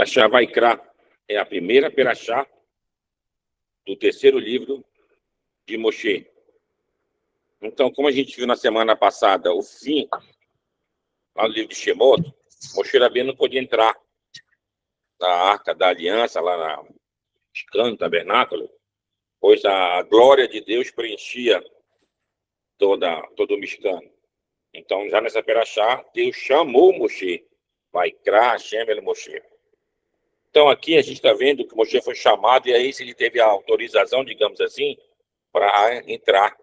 Perashá Vaikra é a primeira Perashá do terceiro livro de Moshe. Então, como a gente viu na semana passada, o fim, lá no livro de Shemot, Moshe Rabbeinu não podia entrar na Arca da Aliança, lá no Mishkan, no tabernáculo, pois a glória de Deus preenchia todo o Mishkan. Então, já nessa Perashá, Deus chamou Moshe, Vaikra Hashem el Moshe. Então, aqui a gente está vendo que Moshe foi chamado, e aí ele teve a autorização, digamos assim, para entrar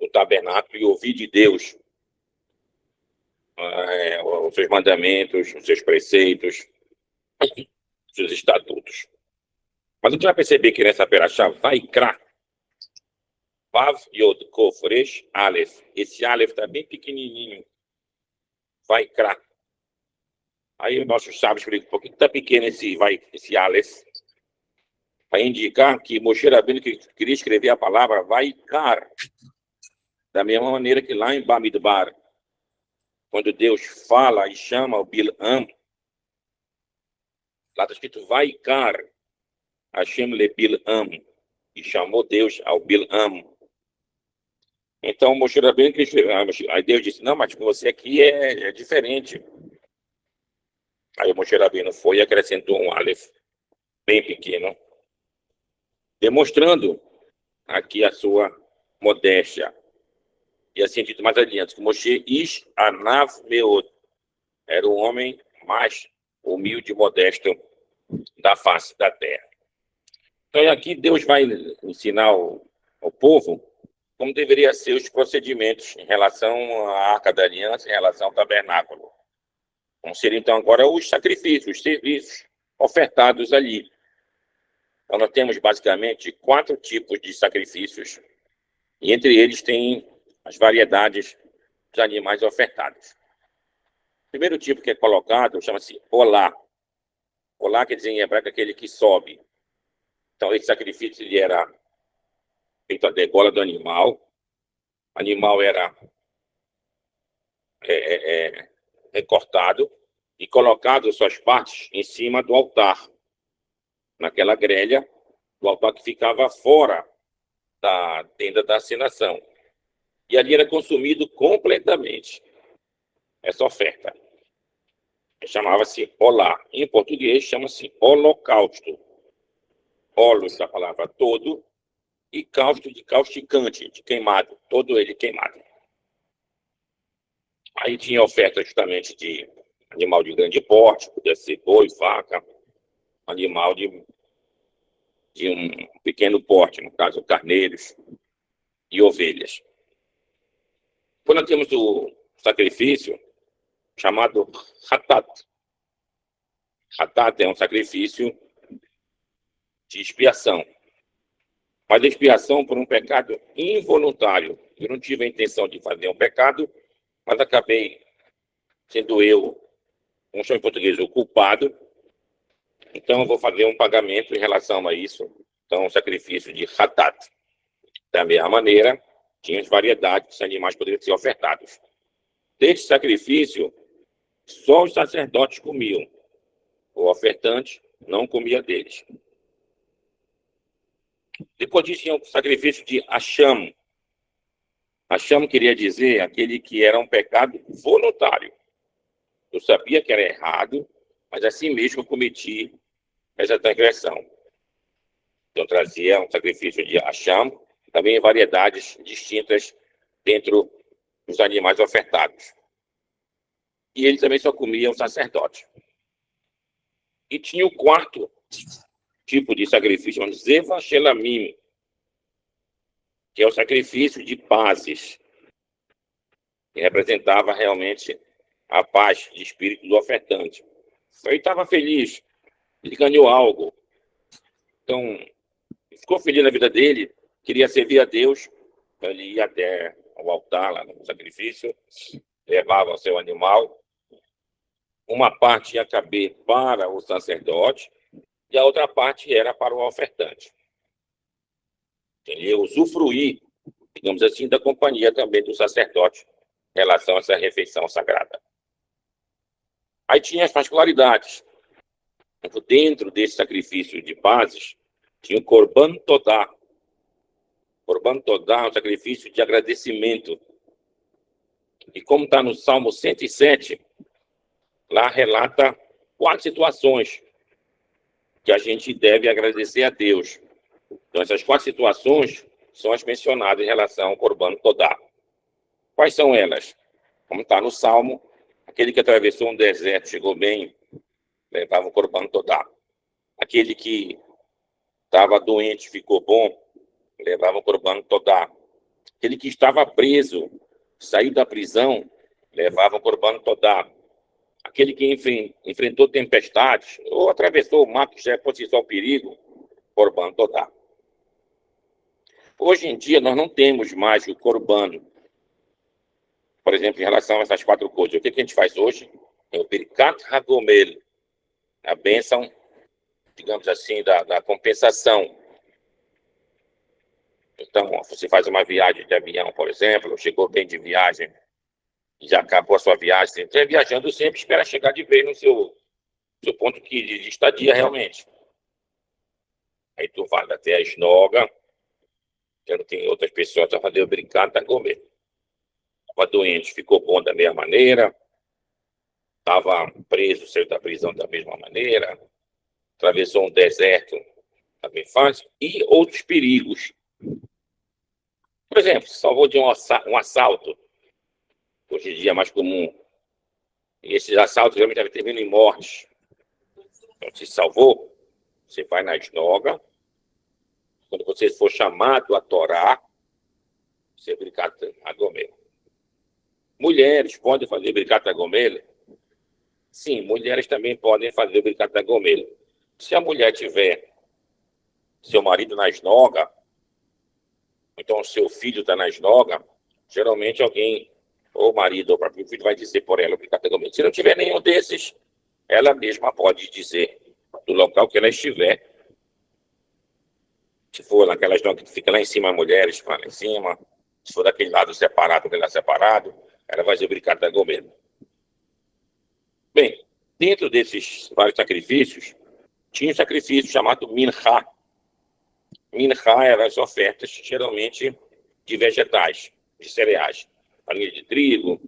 no tabernáculo e ouvir de Deus os seus mandamentos, os seus preceitos, os seus estatutos. Mas a gente vai perceber que nessa Perashá, Vaikra, Vav Yod Kof Resh Aleph. Esse Aleph está bem pequenininho. Vaikra. Aí os nossos sábios explicam por que está pequeno esse Aleph. Para indicar que Moshe Rabbeinu queria escrever a palavra Vaikar. Da mesma maneira que lá em Bamidbar, quando Deus fala e chama o Bil'am, lá está escrito Vaikar Hashem le Bil'am, e chamou Deus ao Bil'am. Então Moshe Rabbeinu queria escrever. Aí Deus disse, não, mas com você aqui é diferente. Aí o Moshe Rabbeinu foi e acrescentou um Aleph bem pequeno, demonstrando aqui a sua modéstia. E assim dito mais adiante, que Moshe Ish Anav Meod era o homem mais humilde e modesto da face da terra. Então aqui Deus vai ensinar ao povo como deveriam ser os procedimentos em relação à Arca da Aliança, em relação ao tabernáculo. Como seriam então agora os sacrifícios, os serviços ofertados ali. Então nós temos basicamente 4 tipos de sacrifícios, e entre eles tem as variedades dos animais ofertados. O primeiro tipo que é colocado chama-se olá. Olá quer dizer em hebraico aquele que sobe. Então esse sacrifício ele era feito a degola do animal. O animal era recortado e colocado suas partes em cima do altar, naquela grelha do altar que ficava fora da tenda da assinação. E ali era consumido completamente essa oferta. Chamava-se olá. Em português chama-se holocausto. Holos da palavra todo e causto de causticante, de queimado, todo ele queimado. Aí tinha oferta justamente de animal de grande porte, podia ser boi, vaca, animal de um pequeno porte, no caso carneiros e ovelhas. Quando nós temos o sacrifício chamado Hatat. Hatat é um sacrifício de expiação. Mas a expiação por um pecado involuntário. Eu não tive a intenção de fazer um pecado, mas acabei sendo eu, como chama em português, o culpado. Então eu vou fazer um pagamento em relação a isso. Então, um sacrifício de Hatat. Da mesma maneira, tinha as variedades de animais que poderiam ser ofertados. Deste sacrifício, só os sacerdotes comiam. O ofertante não comia deles. Depois disso, tinha o sacrifício de Hasham. Hasham queria dizer aquele que era um pecado voluntário. Eu sabia que era errado, mas assim mesmo eu cometi essa transgressão. Então, trazia um sacrifício de Hasham, também variedades distintas dentro dos animais ofertados. E ele também só comia o sacerdote. E tinha o quarto tipo de sacrifício, chamado Zeva Shelamim, que é o sacrifício de pazes, que representava realmente a paz de espírito do ofertante. Ele estava feliz, ele ganhou algo. Então, ficou feliz na vida dele, queria servir a Deus, então ele ia até o altar, lá no sacrifício, levava o seu animal. Uma parte ia caber para o sacerdote e a outra parte era para o ofertante. Ele ia usufruir, digamos assim, da companhia também do sacerdote em relação a essa refeição sagrada. Aí tinha as particularidades. Dentro desse sacrifício de pazes, tinha o Corban Todá. Corban Todá é um sacrifício de agradecimento. E como está no Salmo 107, lá relata 4 situações que a gente deve agradecer a Deus. Então, essas 4 situações são as mencionadas em relação ao Corban Todá. Quais são elas? Como está no Salmo, aquele que atravessou um deserto, chegou bem, levava o Corban Todá. Aquele que estava doente, ficou bom, levava o Corban Todá. Aquele que estava preso, saiu da prisão, levava o Corban Todá. Aquele que enfrentou tempestades ou atravessou o mar que já é por si só perigo, Corban Todá. Hoje em dia, nós não temos mais o Corban. Por exemplo, em relação a essas 4 coisas, o que a gente faz hoje? É o Birkat Hagomel, a bênção, digamos assim, da compensação. Então, você faz uma viagem de avião, por exemplo, chegou bem de viagem, já acabou a sua viagem, você está viajando sempre, espera chegar de vez no seu ponto de estadia realmente. Aí tu vai até a esnoga, tem outras pessoas a fazer o brincar, tá comendo. Estava doente, ficou bom da mesma maneira, estava preso, saiu da prisão da mesma maneira, atravessou um deserto, também faz, e outros perigos. Por exemplo, salvou de um assalto, hoje em dia é mais comum. E esses assaltos realmente terminam em mortes. Então, se salvou, você vai na esnoga. Quando você for chamado a Torá, você brincar a gomela. Mulheres podem fazer brincar a gomela? Sim, mulheres também podem fazer brincar a gomela. Se a mulher tiver seu marido na esnoga, então seu filho está na esnoga, geralmente alguém, ou o marido ou o próprio filho, vai dizer por ela brincar a gomela. Se não tiver nenhum desses, ela mesma pode dizer do local que ela estiver. Se for naquela esnoga que fica lá em cima, mulheres lá em cima. Se for daquele lado separado, daquele lado separado, ela vai ser brincar da gomela. Bem, dentro desses vários sacrifícios, tinha um sacrifício chamado Minha. Minha eram as ofertas, geralmente, de vegetais, de cereais. Farinha de trigo,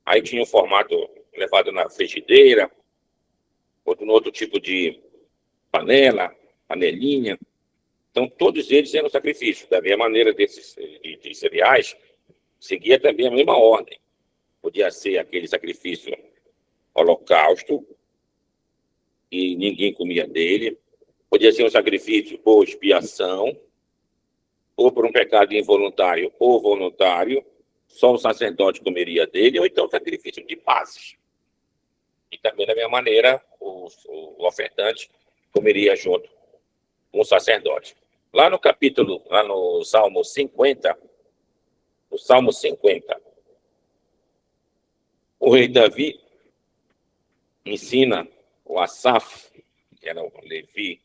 aí tinha um formato levado na frigideira, outro tipo de panela, panelinha. Então, todos eles eram sacrifícios. Da mesma maneira desses de cereais, seguia também a mesma ordem. Podia ser aquele sacrifício holocausto, e ninguém comia dele. Podia ser um sacrifício por expiação, ou por um pecado involuntário ou voluntário, só o sacerdote comeria dele, ou então sacrifício de pazes. E também, da mesma maneira, o ofertante comeria junto com o sacerdote. Lá no capítulo, lá no Salmo 50, o rei Davi ensina o Asaf, que era o Levi,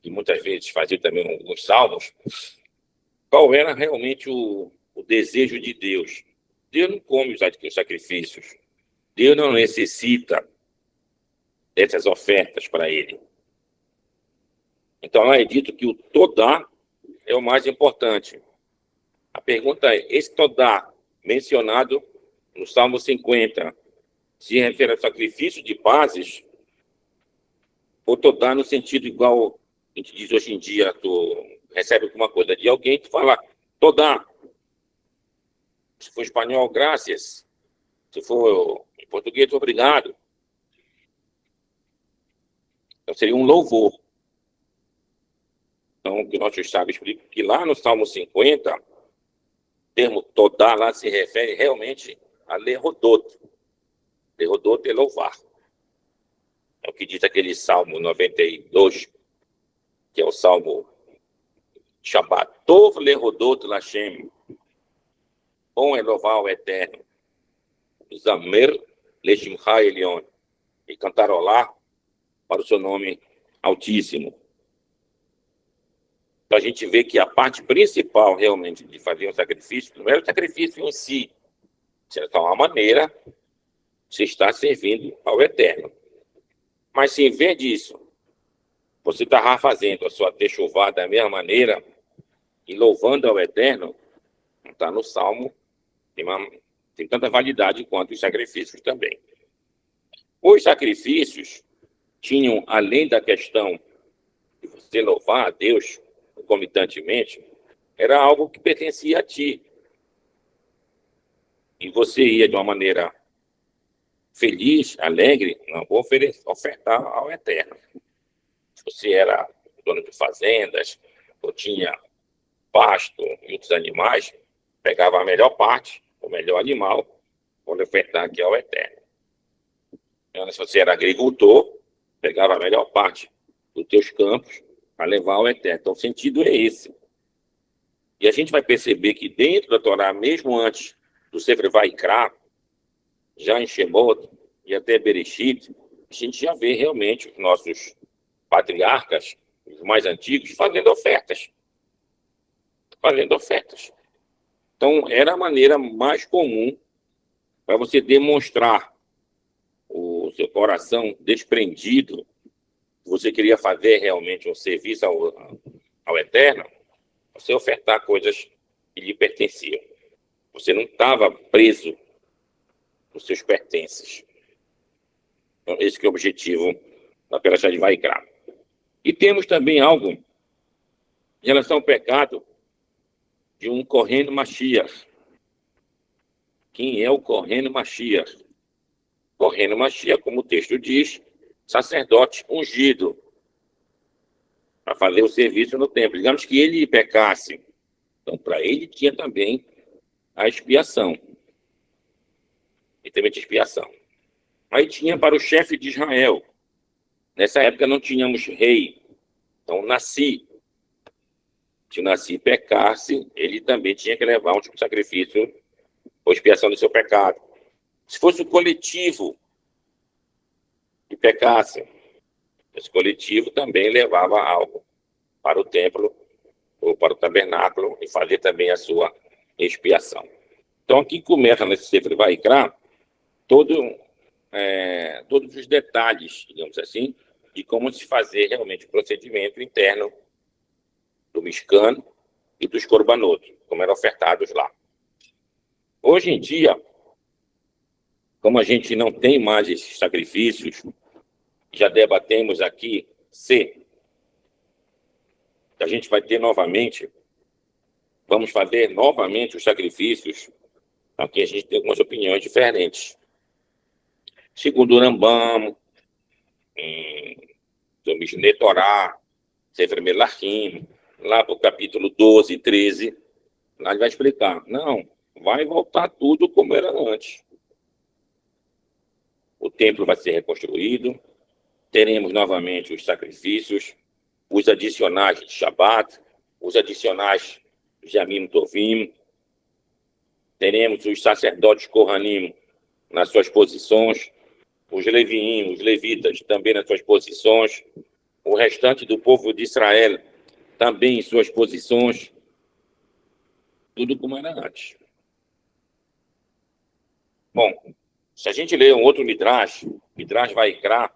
que muitas vezes fazia também alguns salmos, qual era realmente o desejo de Deus. Deus não come os sacrifícios. Deus não necessita dessas ofertas para ele. Então, lá é dito que o Todá é o mais importante. A pergunta é, esse Todá mencionado no Salmo 50 se refere ao sacrifício de pazes ou Todá no sentido igual a gente diz hoje em dia, tu recebe alguma coisa de alguém, tu fala Todá. Se for espanhol, graças. Se for em português, obrigado. Então, seria um louvor. Então, o que nossos sábios explicam que lá no Salmo 50, o termo Todá lá se refere realmente a Lerodot. Lerodot é louvar. É o que diz aquele Salmo 92, que é o Salmo Shabbat. Tov Lerodot Lashem. Bom é louvar o Eterno. Zamer Leshimcha Elion. E cantarolar para o seu nome altíssimo. Então, a gente vê que a parte principal, realmente, de fazer um sacrifício, não é o sacrifício em si. De uma maneira, você está servindo ao Eterno. Mas se em vez disso, você estava fazendo a sua techuvá da mesma maneira e louvando ao Eterno, está no Salmo, tem tanta validade quanto os sacrifícios também. Os sacrifícios tinham, além da questão de você louvar a Deus concomitantemente, era algo que pertencia a ti. E você ia de uma maneira feliz, alegre, não vou ofertar ao Eterno. Se você era dono de fazendas, ou tinha pasto e outros animais, pegava a melhor parte, o melhor animal, para ofertar aqui ao Eterno. Então, se você era agricultor, pegava a melhor parte dos teus campos para levar ao Eterno. Então, o sentido é esse. E a gente vai perceber que dentro da Torá, mesmo antes do Sefer Vaikra, já em Shemot e até Bereshit, a gente já vê realmente os nossos patriarcas, os mais antigos, fazendo ofertas. Fazendo ofertas. Então, era a maneira mais comum para você demonstrar o seu coração desprendido, você queria fazer realmente um serviço ao Eterno, você ofertar coisas que lhe pertenciam. Você não estava preso nos seus pertences. Então, esse que é o objetivo da Perashá de Vaikra. E temos também algo em relação ao pecado de um Kohen Mashiach. Quem é o Kohen Mashiach? Kohen Mashiach, como o texto diz, sacerdote ungido para fazer o serviço no templo. Digamos que ele pecasse. Então, para ele tinha também a expiação. Ele também tinha expiação. Aí tinha para o chefe de Israel. Nessa época não tínhamos rei. Então, se o Nasci pecasse, ele também tinha que levar um tipo de sacrifício ou expiação do seu pecado. Se fosse o coletivo que pecasse, esse coletivo também levava algo para o templo ou para o tabernáculo e fazia também a sua expiação. Então, aqui começa nesse Sefer Vaikra todos os detalhes, digamos assim, de como se fazer realmente o procedimento interno do Mishkan e dos Korbanot, como eram ofertados lá. Hoje em dia, como a gente não tem mais esses sacrifícios, já debatemos aqui a gente vai ter novamente, vamos fazer novamente os sacrifícios. Aqui a gente tem algumas opiniões diferentes. Segundo o Rambam, do Mishneh Torah, Sefer Melachim, lá para o capítulo 12 e 13, lá ele vai explicar. Não, vai voltar tudo como era antes. O templo vai ser reconstruído, teremos novamente os sacrifícios, os adicionais de Shabat, os adicionais de Yamim Tovim, teremos os sacerdotes Kohanim nas suas posições, os Leviim, os levitas também nas suas posições, o restante do povo de Israel também em suas posições, tudo como era antes. Bom, se a gente ler um outro Midrash Vaikra,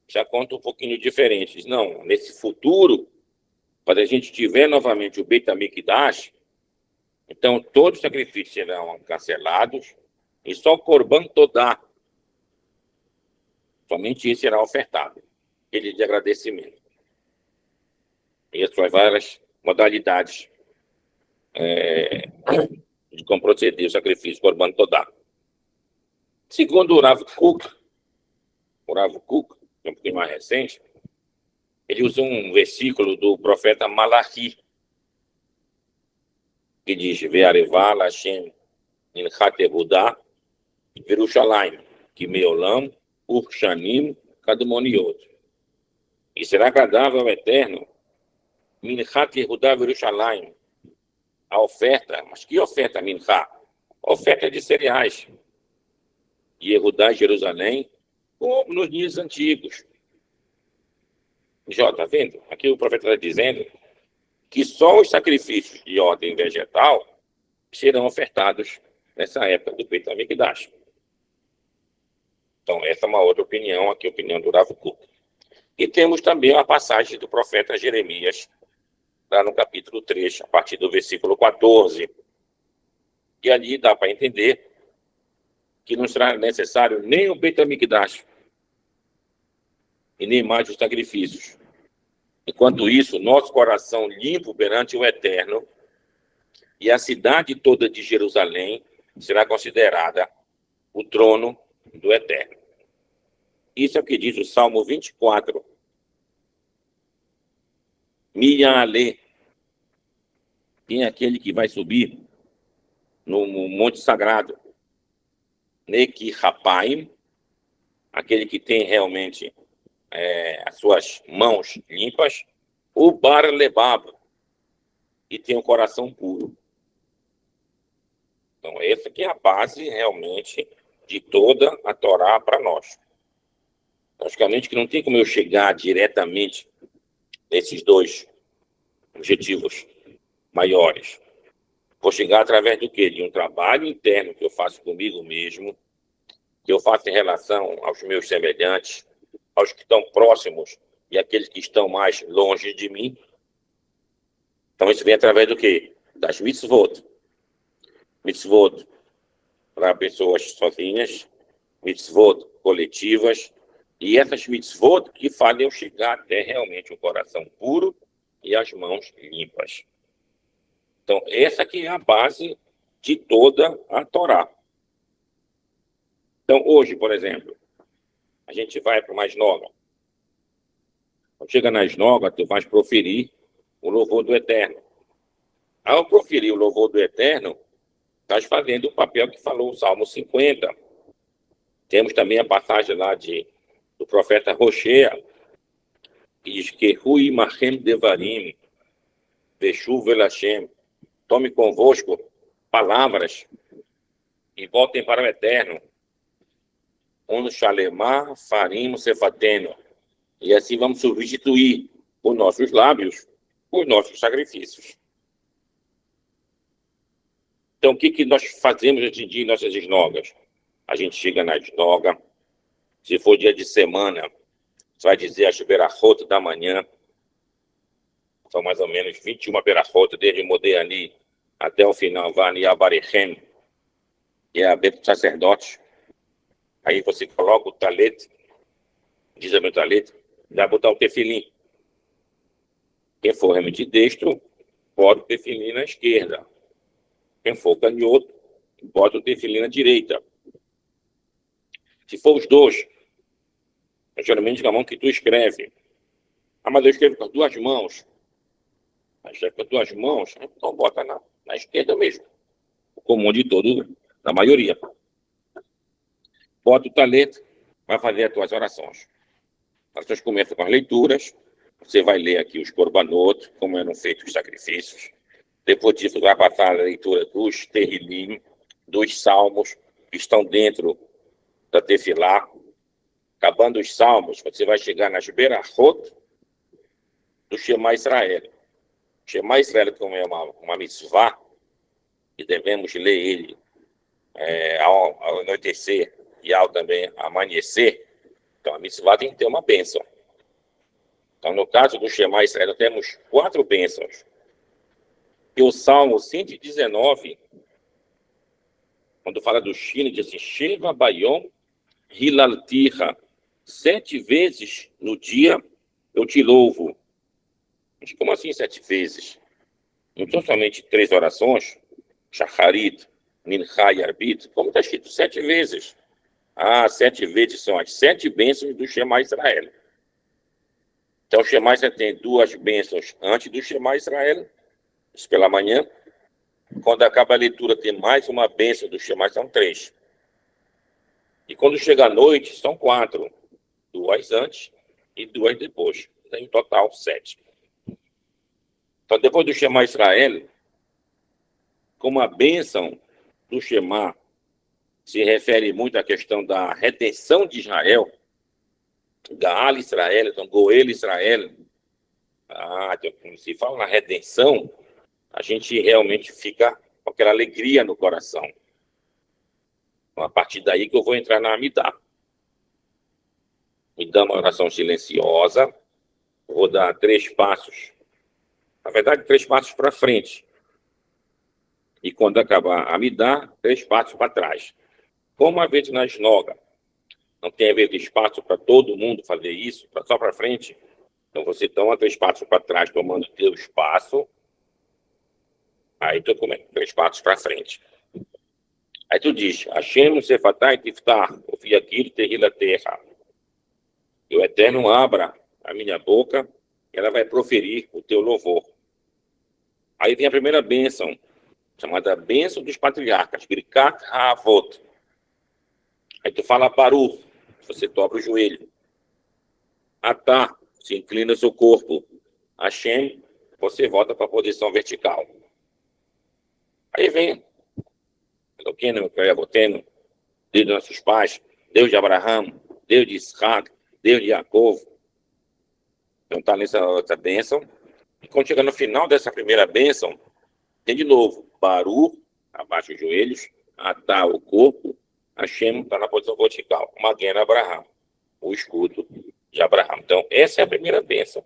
já conta um pouquinho diferente. Diz, não, nesse futuro, quando a gente tiver novamente o Beit HaMikdash, então todos os sacrifícios serão cancelados e só o Korban Todá, somente isso será ofertado, ele de agradecimento. E as suas várias modalidades de como proceder o sacrifício Korban Todá. Segundo o Rav Kook, que é um pouquinho mais recente, ele usa um versículo do profeta Malachi, que diz, Ve'arevá Lashem Ninchat Yehudá Yerushalayim, que Meolam, Urshanim, Kadmoniot. E será agradável ao Eterno, Ninchat Yehudá Yerushalayim, a oferta, mas que oferta Minchá? Oferta de cereais. Yehudá, Jerusalém, como nos dias antigos. Já, tá vendo? Aqui o profeta está dizendo que só os sacrifícios de ordem vegetal serão ofertados nessa época do Beit HaMikdash. Então, essa é uma outra opinião, aqui a opinião do Rav Kook. E temos também a passagem do profeta Jeremias, lá no capítulo 3, a partir do versículo 14. E ali dá para entender que não será necessário nem o Beit HaMikdash e nem mais os sacrifícios. Enquanto isso, nosso coração limpo perante o Eterno e a cidade toda de Jerusalém será considerada o trono do Eterno. Isso é o que diz o Salmo 24. Mi'aleh, quem é aquele que vai subir no Monte Sagrado? Neki Rapaim, aquele que tem realmente as suas mãos limpas, o Bar Lebab, e tem um coração puro. Então, essa que é a base realmente de toda a Torá para nós. Praticamente que não tem como eu chegar diretamente nesses dois objetivos maiores. Vou chegar através do quê? De um trabalho interno que eu faço comigo mesmo, que eu faço em relação aos meus semelhantes, aos que estão próximos e aqueles que estão mais longe de mim. Então, isso vem através do quê? Das mitzvot. Mitzvot para pessoas sozinhas, mitzvot coletivas, e essas mitzvot que fazem eu chegar até realmente um coração puro e as mãos limpas. Então, essa aqui é a base de toda a Torá. Então, hoje, por exemplo, a gente vai para uma esnoga. Quando chega na esnoga, tu vais proferir o louvor do Eterno. Ao proferir o louvor do Eterno, estás fazendo o papel que falou o Salmo 50. Temos também a passagem lá do profeta Roshea, que diz que Hui Machem Devarim, Veshu Velashem, tome convosco palavras e voltem para o Eterno. Um Shalemar Farim Sefateno. E assim vamos substituir os nossos lábios, os nossos sacrifícios. Então, o que nós fazemos hoje em dia em nossas esnogas? A gente chega na esnoga, se for dia de semana, você vai dizer as berachot da manhã, são mais ou menos 21 berachot, desde Modéani até o final, Vani Abarechem, que é a bênção do sacerdote. Aí você coloca o talet, diz a meu talet, vai botar o tefilim. Quem for realmente destro, bota o tefilim na esquerda. Quem for canhoto, bota o tefilim na direita. Se for os dois, geralmente com a mão que tu escreve. Ah, mas eu escrevo com as duas mãos. Mas escreve com as duas mãos, então bota na esquerda mesmo. O comum de todo, da maioria. Bota o talete, vai fazer as tuas orações. As orações começam com as leituras. Você vai ler aqui os korbanot, como eram feitos os sacrifícios. Depois disso, vai passar a leitura dos terrilim, dos salmos, que estão dentro da tefilá. Acabando os salmos, você vai chegar nas berachot do Shema Israel. Shema Israel, como é uma mitzvah, e devemos ler ele ao anoitecer e ao também amanhecer. Então, a mitzvah tem que ter uma bênção. Então, no caso do Shema Israel, temos 4 bênçãos. E o Salmo 119, quando fala do Shine, diz assim, Sheva Bayom Hilaltiha, 7 vezes no dia eu te louvo. Mas como assim 7 vezes? Não são somente 3 orações, Shacharit, Mincha e Arbit, como está escrito 7 vezes. 7 vezes são as 7 bênçãos do Shema Israel. Então, o Shema Israel tem 2 bênçãos antes do Shema Israel, isso pela manhã. Quando acaba a leitura, tem mais uma bênção do Shema, são 3. E quando chega a noite, são 4. 2 antes e 2 depois. Em total, 7. Então, depois do Shema Israel, como a bênção do Shema se refere muito à questão da redenção de Israel, Gaal Israel, então Goel Israel, então, se fala na redenção, a gente realmente fica com aquela alegria no coração. Então, a partir daí que eu vou entrar na Amidah. me dá uma oração silenciosa, vou dar 3 passos, na verdade 3 passos para frente, e quando acabar a me dar, 3 passos para trás. Como a vez na esnoga, não tem a ver de espaço para todo mundo fazer isso, só para frente, então você toma 3 passos para trás, tomando teu espaço, aí tu começa 3 passos para frente. Aí tu diz, Hashem Sefatai Tiftar, Ofiakir Tehila Terra. E o Eterno abra a minha boca, e ela vai proferir o teu louvor. Aí vem a primeira bênção, chamada bênção dos patriarcas, Birkat HaAvot. Aí tu fala Baruch, você dobra o joelho. Atá, se inclina seu corpo. Hashem, você volta para a posição vertical. Aí vem Eloqueno, Aboteno, Deus de nossos pais, Deus de Abraão, Deus de Isaac, Deus de Jacob. Então está nessa bênção. E quando chega no final dessa primeira bênção, tem de novo, Baruch, abaixa os joelhos, Atá o corpo, Hashem está na posição vertical, Magen Abraham, o escudo de Abraão. Então, essa é a primeira bênção.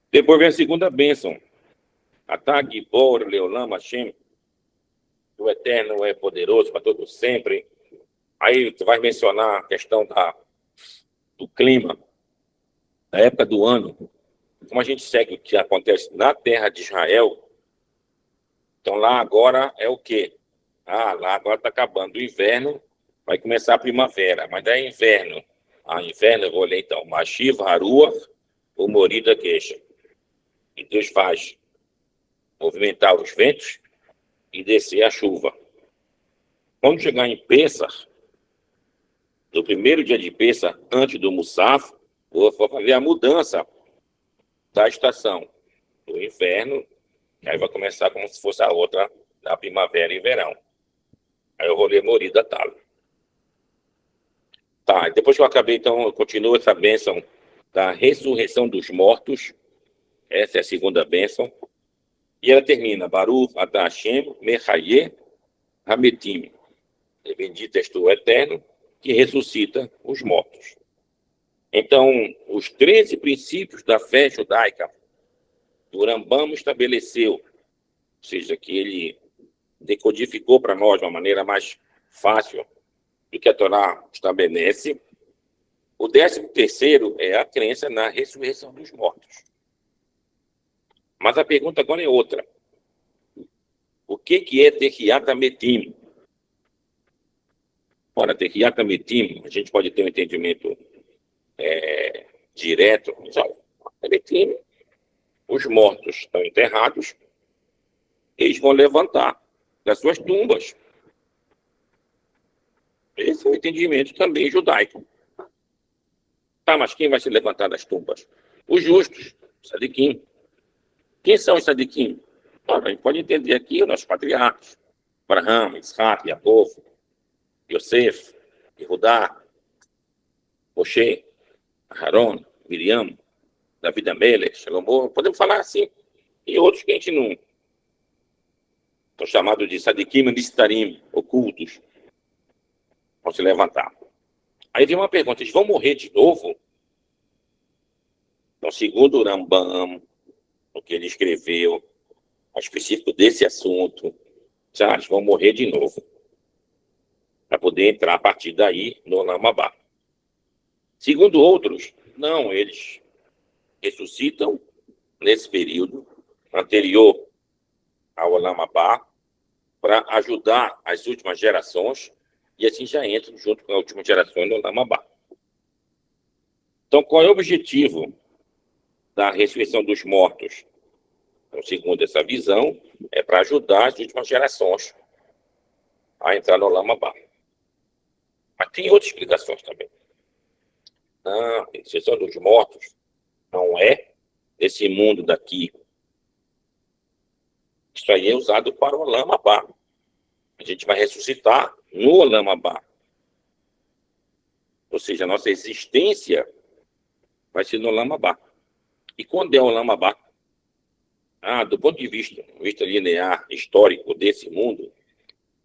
Depois vem a segunda bênção. Atá Gibor Leolam Hashem, o Eterno é poderoso para todo sempre. Aí tu vai mencionar a questão do clima, da época do ano. Como a gente segue o que acontece na terra de Israel, então lá agora é o quê? Lá agora está acabando o inverno, vai começar a primavera, mas daí é inverno. Inverno eu vou ler então. Mashiv Haruach, o Morida Queixa. E Deus faz movimentar os ventos e descer a chuva. Quando chegar em Pêssar, no primeiro dia de Pêssar, antes do Musaf, vou fazer a mudança da estação do inverno, e aí vai começar como se fosse a outra da primavera e verão. Aí eu vou ler Morida Talo. Tá, depois que eu acabei, então, eu continuo essa bênção da ressurreição dos mortos. Essa é a segunda bênção. E ela termina, Baruch Atah Hashem Mechaye Hametim. Bendito és tu, Eterno, que ressuscita os mortos. Então, os 13 princípios da fé judaica, o Rambam estabeleceu, ou seja, que ele decodificou para nós de uma maneira mais fácil do que a Torá estabelece. O 13º é a crença na ressurreição dos mortos. Mas a pergunta agora é outra. O que é Tehiyat HaMetim? Ora, Tehiyat HaMetim, a gente pode ter um entendimento direto. HaMetim, os mortos estão enterrados, eles vão levantar das suas tumbas. Esse é o entendimento também judaico. Tá, mas quem vai se levantar das tumbas? Os justos, Sadiquim. Quem são os Sadiquim? A gente pode entender aqui os nossos patriarcas. Abraão, Isaac, Jacob, Yosef, Yehudá, Moshe, Aharon, Miriam, David Amelech, Salomão. Podemos falar assim. E outros que a gente não... São chamados de Sadiquim, Nistarim, ocultos. Vão se levantar. Aí vem uma pergunta, eles vão morrer de novo? Então, segundo o Rambam, o que ele escreveu, a específico desse assunto, já eles vão morrer de novo. Para poder entrar a partir daí no Olam Habá. Segundo outros, não, eles ressuscitam nesse período anterior ao Olam Habá para ajudar as últimas gerações e assim já entram junto com a última geração no Olam Habá. Então, qual é o objetivo da ressurreição dos mortos? Então, segundo essa visão, é para ajudar as últimas gerações a entrar no Olam Habá. Mas tem outras explicações também. Não, a ressurreição dos mortos não é desse mundo daqui. Isso aí é usado para o Olam Habá. A gente vai ressuscitar no Olam Habá. Ou seja, a nossa existência vai ser no Olam Habá. E quando é o Olam Habá? Do ponto de vista linear, histórico desse mundo,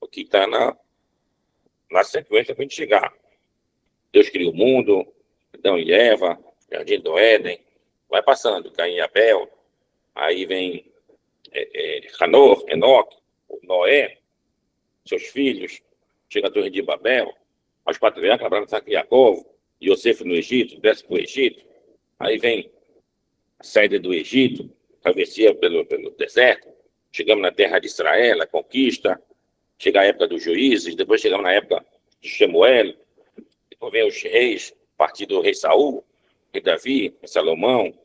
o que está na sequência para a gente chegar. Deus cria o mundo, Adão e Eva, Jardim do Éden, vai passando, Caim e Abel, aí vem Hanor, Enoque, Noé, seus filhos, chega a Torre de Babel, os patriarcas, Abraão, Isaac e Jacó, Yosef no Egito, desce para o Egito, aí vem a saída do Egito, travessia pelo deserto, chegamos na terra de Israel, a conquista, chega a época dos juízes, depois chegamos na época de Shemuel, depois vem os reis, a partir do rei Saul, rei Davi, Salomão,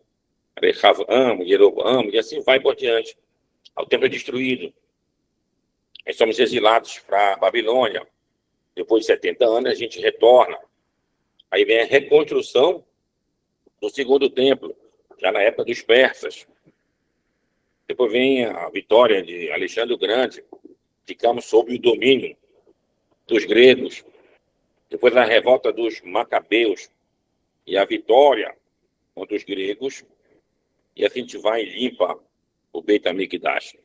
Rehavam, Jeroboão, e assim vai por diante. O templo é destruído. Aí somos exilados para a Babilônia. Depois de 70 anos, a gente retorna. Aí vem a reconstrução do segundo templo, já na época dos persas. Depois vem a vitória de Alexandre o Grande. Ficamos sob o domínio dos gregos. Depois a revolta dos macabeus e a vitória contra os gregos. E assim a gente vai e limpa o Beit HaMikdash.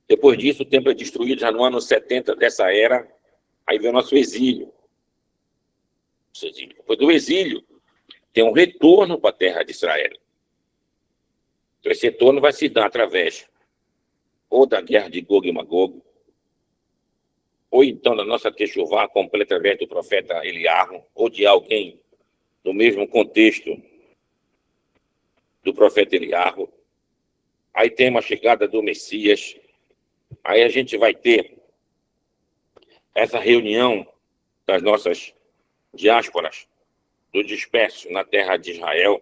Depois disso, o templo é destruído já no ano 70 dessa era. Aí vem o nosso exílio. Depois do exílio, tem um retorno para a terra de Israel. Então, esse retorno vai se dar através ou da guerra de Gog e Magog, ou então da nossa techuvá completa através do profeta Eliarro, ou de alguém do mesmo contexto do profeta Eliarro. Aí tem uma chegada do Messias. Aí a gente vai ter essa reunião das nossas diásporas, do disperso na terra de Israel.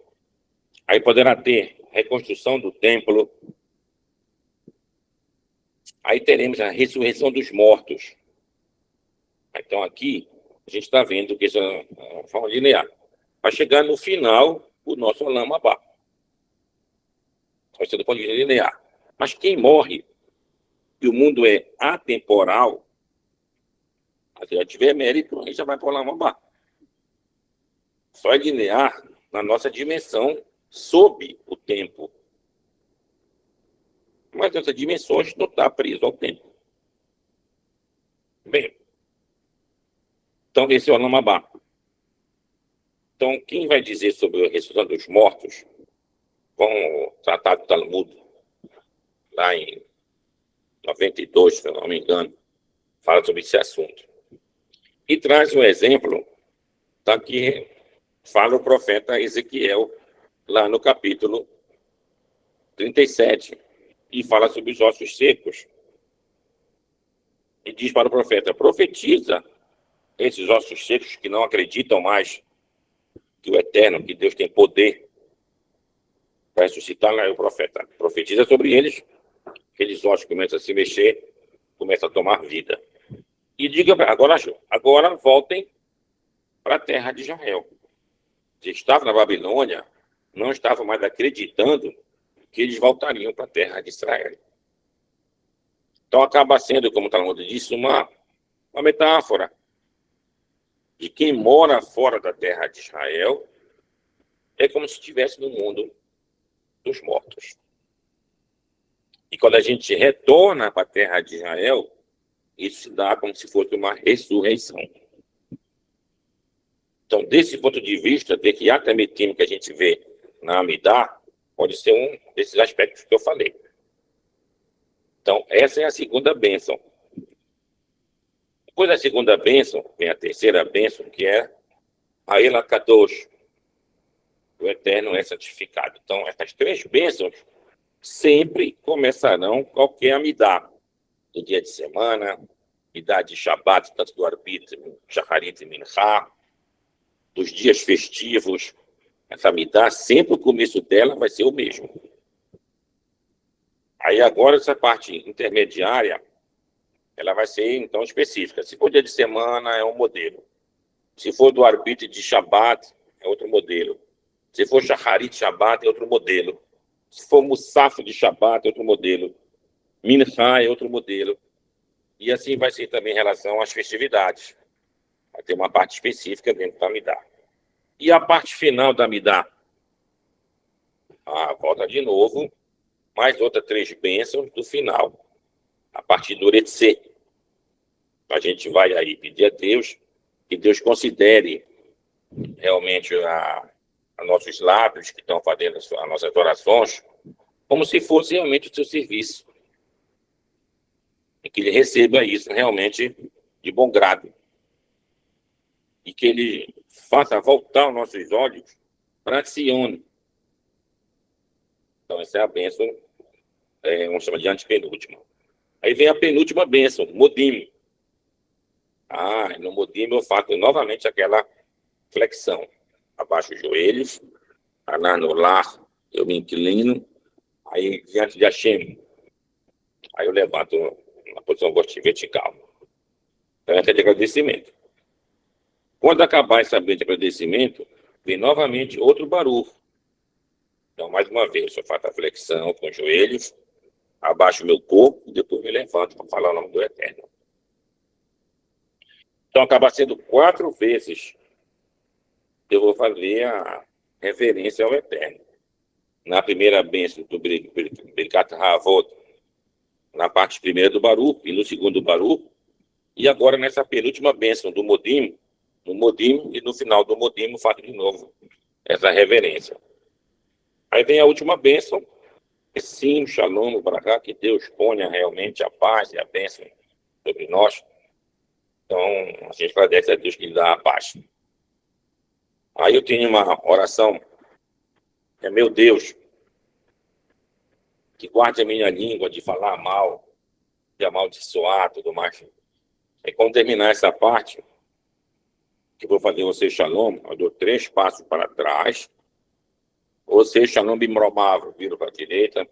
Aí poderá ter reconstrução do templo. Aí teremos a ressurreição dos mortos. Então aqui a gente está vendo que isso é uma forma linear. Vai chegar no final o nosso Olam Abá. Vai ser do ponto de vista linear. Mas quem morre, e o mundo é atemporal, se já tiver mérito, a gente já vai para o Olam Abá. Só é linear na nossa dimensão sob o tempo. Mas essa dimensão não está presa ao tempo. Bem, então esse é o Olam Abá. Então, quem vai dizer sobre a ressurreição dos mortos, vamos tratar do Talmud, lá em 92, se eu não me engano, fala sobre esse assunto. E traz um exemplo da que fala o profeta Ezequiel, lá no capítulo 37, e fala sobre os ossos secos. E diz para o profeta, profetiza esses ossos secos que não acreditam mais que o Eterno, que Deus tem poder para ressuscitar, lá o profeta profetiza sobre eles, aqueles ossos começam a se mexer, começam a tomar vida. E diga, agora voltem para a terra de Israel. Se estavam na Babilônia, não estavam mais acreditando que eles voltariam para a terra de Israel. Então acaba sendo, como o Talmud disse, uma metáfora de quem mora fora da terra de Israel é como se estivesse no mundo dos mortos. E quando a gente retorna para a terra de Israel, isso se dá como se fosse uma ressurreição. Então, desse ponto de vista, ver que Atamitim que a gente vê na Amidá pode ser um desses aspectos que eu falei. Então, essa é a segunda bênção. Depois da segunda bênção, vem a terceira bênção, que é a Ela Kadosh. O Eterno é santificado. Então, essas três bênçãos sempre começarão qualquer Amidá. Do dia de semana, Amidá de Shabbat, tanto do arbítrio, Shacharit e Minchá, dos dias festivos. Essa Amidá, sempre o começo dela vai ser o mesmo. Aí agora, essa parte intermediária, ela vai ser, então, específica. Se for dia de semana, é um modelo. Se for do arbítrio de Shabbat, é outro modelo. Se for Shacharit Shabbat, é outro modelo. Se for Musaf de Shabbat, é outro modelo. Minchá é outro modelo. E assim vai ser também em relação às festividades. Vai ter uma parte específica dentro da Amidá. E a parte final da Amidá? Volta de novo, mais outras três bênçãos do final. A partir do Oretsê. A gente vai aí pedir a Deus que que Deus considere realmente a nossos lábios que estão fazendo as nossas orações como se fosse realmente o seu serviço. E que ele receba isso realmente de bom grado. E que ele faça voltar os nossos olhos para Sião. Então, essa é a bênção, vamos chamar de antepenúltima. Aí vem a penúltima bênção, Modim. No Modim eu faço novamente aquela flexão. Abaixo os joelhos, no lar eu me inclino, aí diante de Hashem, aí eu levanto na posição vertical. Então, essa é de agradecimento. Quando acabar essa bênção de agradecimento, vem novamente outro barulho. Então, mais uma vez, eu faço a flexão com os joelhos, abaixo o meu corpo e depois me levanto para falar o nome do Eterno. Então, acaba sendo 4 vezes que eu vou fazer a referência ao Eterno. Na primeira bênção do Birkat Havot, na parte primeira do Baruch e no segundo do Baruch, e agora nessa penúltima bênção do Modim, no Modim e no final do Modim eu faço de novo essa reverência. Aí vem a última bênção, sim, Shalom, Baracá, que Deus ponha realmente a paz e a bênção sobre nós. Então, a gente agradece a Deus que lhe dá a paz. Aí eu tenho uma oração, que é: meu Deus, que guarde a minha língua de falar mal, de amaldiçoar, tudo mais. E quando terminar essa parte, que eu vou fazer você Shalom, eu dou 3 passos para trás, você Shalom Bimromav, viro para a direita,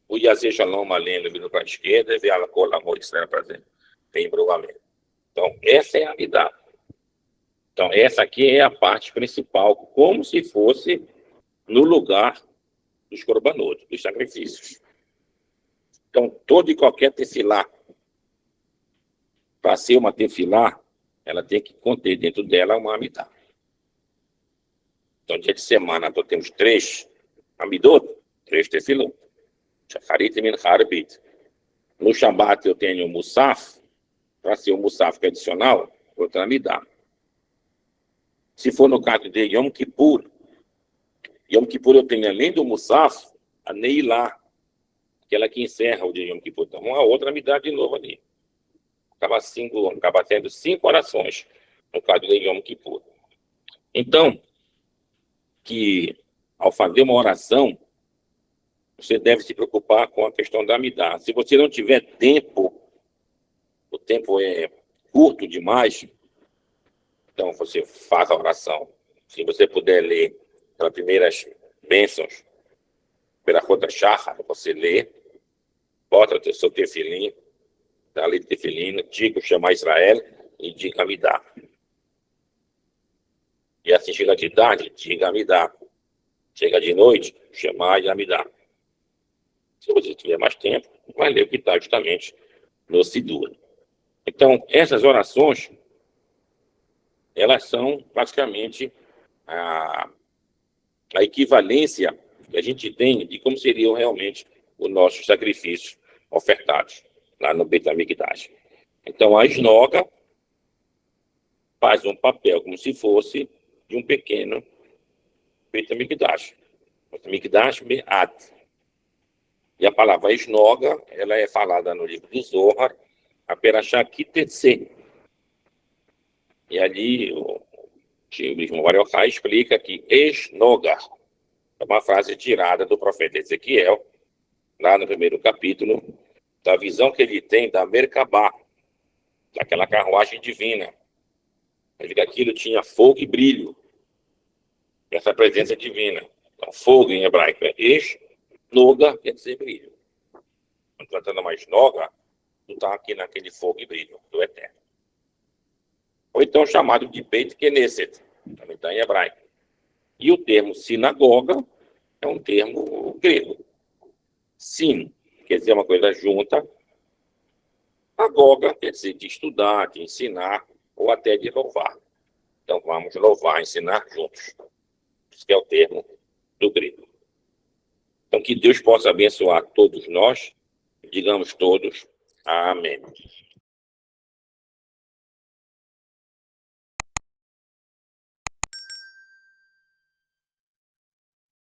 o Yazê Shalom Aleno, viro para a esquerda, e Viala Colamor, Israel, prazer, vem para o Amém. Então, essa é a Amidá. Então, essa aqui é a parte principal, como se fosse no lugar dos korbanot, dos sacrifícios. Então, todo e qualquer tefilá, para ser uma tefilá, ela tem que conter dentro dela uma amidá. Então, dia de semana, nós temos 3 amidot, 3 tefilot. Shacharit e Mincha Arbit. No Shabat eu tenho o Musaf, para ser o Musaf que é adicional, outra amidá. Se for no caso de Yom Kippur eu tenho, além do Musaf, a Neilá, aquela que encerra o dia de Yom Kippur. Então, uma outra amidá de novo ali. Acaba sendo 5 orações no caso de Yom Kippur. Então, que ao fazer uma oração, você deve se preocupar com a questão da amidá. Se você não tiver tempo, o tempo é curto demais, então você faz a oração. Se você puder ler as primeiras bênçãos, pela Rota Shachar, você lê, bota o seu tefilim, dá ali tefilim, diga o Shema Israel e diga amidá. E assim chega de tarde, diga amidá. Chega de noite, Shema e amidá. Se você tiver mais tempo, vai ler o que está justamente no Sidur. Então, essas orações, elas são praticamente a equivalência que a gente tem de como seriam realmente os nossos sacrifícios ofertados lá no Beit HaMikdash. Então, a esnoga faz um papel como se fosse de um pequeno Beit HaMikdash. Beit HaMikdash Be'at. E a palavra esnoga, ela é falada no livro de Zohar, a Perashá Kitetse. E ali o Bismo Bar explica que esnoga é uma frase tirada do profeta Ezequiel, lá no primeiro capítulo, da visão que ele tem da Merkabá, daquela carruagem divina. Ele que aquilo tinha fogo e brilho, essa presença divina. Então, fogo em hebraico é noga, quer dizer brilho. Quando tratando mais noga, tu está aqui naquele fogo e brilho do Eterno. Ou então chamado de Beit Knesset, também está em hebraico. E o termo sinagoga é um termo grego. Sin quer dizer uma coisa junta. Agoga quer dizer de estudar, de ensinar, ou até de louvar. Então vamos louvar, ensinar juntos. Isso que é o termo do grego. Então que Deus possa abençoar todos nós, digamos todos, amém.